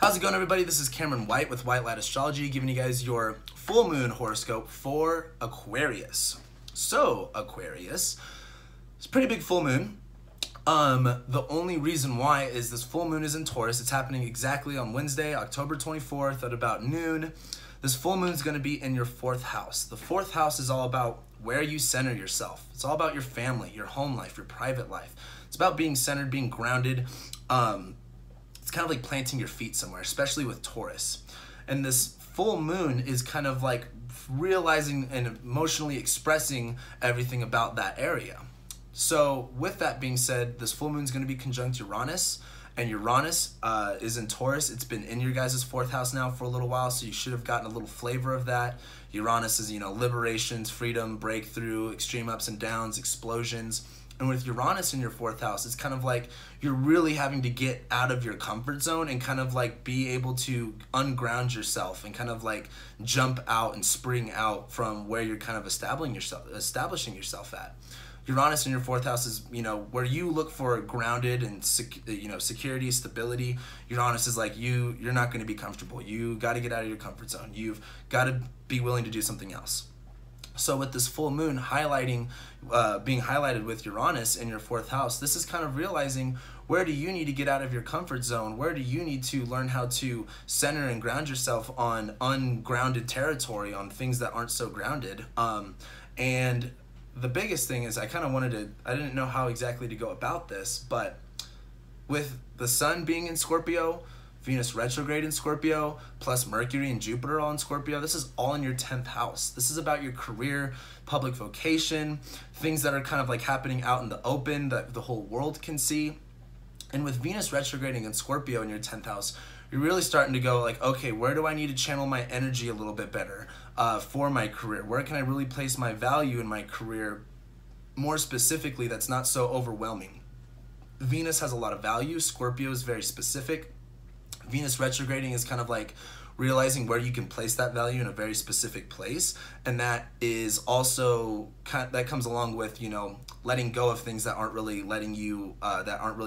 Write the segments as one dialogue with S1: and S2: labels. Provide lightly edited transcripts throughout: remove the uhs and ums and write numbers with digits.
S1: How's it going, everybody? This is Cameron White with White Light Astrology, giving you guys your full moon horoscope for Aquarius. So, Aquarius, it's a pretty big full moon. The only reason why is this full moon is in Taurus. It's happening exactly on Wednesday, October 24th at about noon. This full moon is going to be in your fourth house. The fourth house is all about where you center yourself. It's all about your family, your home life, your private life. It's about being centered, being grounded. It's kind of like planting your feet somewhere, especially with Taurus. And this full moon is kind of like realizing and emotionally expressing everything about that area. So with that being said, this full moon is going to be conjunct Uranus, and Uranus is in Taurus. It's been in your guys' fourth house now for a little while, so you should have gotten a little flavor of that. Uranus is, liberations, freedom, breakthrough, extreme ups and downs, explosions. And with Uranus in your fourth house, it's kind of like you're really having to get out of your comfort zone and kind of like be able to unground yourself and kind of like jump out and spring out from where you're kind of establishing yourself at. Uranus in your fourth house is, where you look for grounded and security, stability. Uranus is like you're not going to be comfortable. You got to get out of your comfort zone. You've got to be willing to do something else. So with this full moon being highlighted with Uranus in your fourth house, this is kind of realizing, where do you need to get out of your comfort zone? Where do you need to learn how to center and ground yourself on ungrounded territory, on things that aren't so grounded? And the biggest thing is I didn't know how exactly to go about this, but with the sun being in Scorpio, Venus retrograde in Scorpio, plus Mercury and Jupiter all in Scorpio, this is all in your 10th house. This is about your career, public vocation, things that are kind of like happening out in the open that the whole world can see. And with Venus retrograding in Scorpio in your 10th house, you're really starting to go like, okay, where do I need to channel my energy a little bit better for my career? Where can I really place my value in my career more specifically that's not so overwhelming? Venus has a lot of value. Scorpio is very specific. Venus retrograding is kind of like realizing where you can place that value in a very specific place, and that is also that comes along with letting go of things that aren't really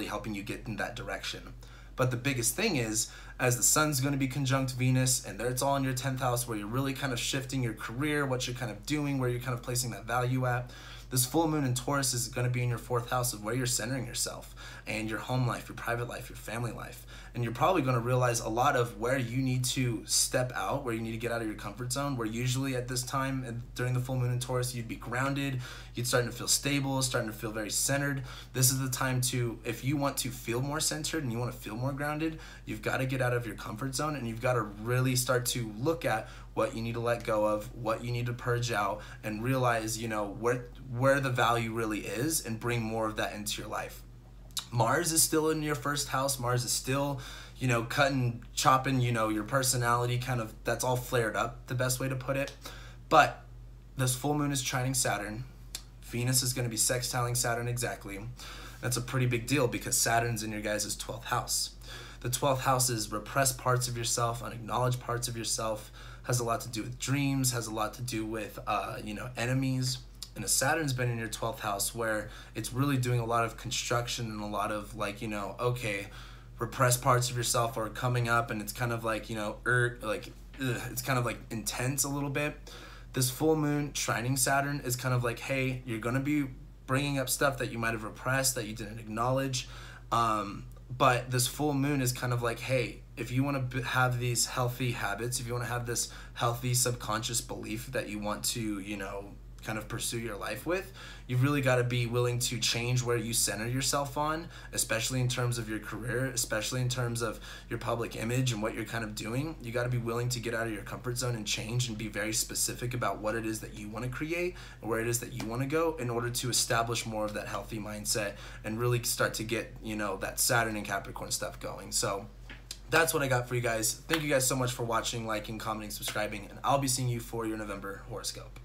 S1: helping you get in that direction. But the biggest thing is, as the sun's going to be conjunct Venus, and it's all in your 10th house, where you're really kind of shifting your career, what you're kind of doing, where you're kind of placing that value at. This full moon in Taurus is going to be in your fourth house of where you're centering yourself and your home life, your private life, your family life. And you're probably going to realize a lot of where you need to step out, where you need to get out of your comfort zone, where usually at this time and during the full moon in Taurus, you'd be grounded, you'd starting to feel stable, starting to feel very centered. This is the time to, if you want to feel more centered and you want to feel more grounded, you've got to get out of your comfort zone, and you've got to really start to look at what you need to let go of, what you need to purge out, and realize, where the value really is, and bring more of that into your life. Mars is still in your first house. Mars is still, cutting, chopping, your personality kind of, that's all flared up, the best way to put it. But this full moon is trining Saturn. Venus is going to be sextiling Saturn exactly. That's a pretty big deal because Saturn's in your guys' 12th house. The 12th house is repressed parts of yourself, unacknowledged parts of yourself, has a lot to do with dreams, has a lot to do with, enemies. And Saturn's been in your 12th house, where it's really doing a lot of construction and a lot of repressed parts of yourself are coming up, and it's kind of like, it's kind of like intense a little bit. This full moon trining Saturn is kind of like, hey, you're going to be bringing up stuff that you might have repressed, that you didn't acknowledge. But this full moon is kind of like, hey, if you want to have these healthy habits, if you want to have this healthy subconscious belief that you want to, kind of pursue your life with, you've really got to be willing to change where you center yourself on, especially in terms of your career, especially in terms of your public image and what you're kind of doing. You got to be willing to get out of your comfort zone and change and be very specific about what it is that you want to create and where it is that you want to go, in order to establish more of that healthy mindset and really start to get, that Saturn and Capricorn stuff going. So that's what I got for you guys. Thank you guys so much for watching, liking, commenting, subscribing, and I'll be seeing you for your November horoscope.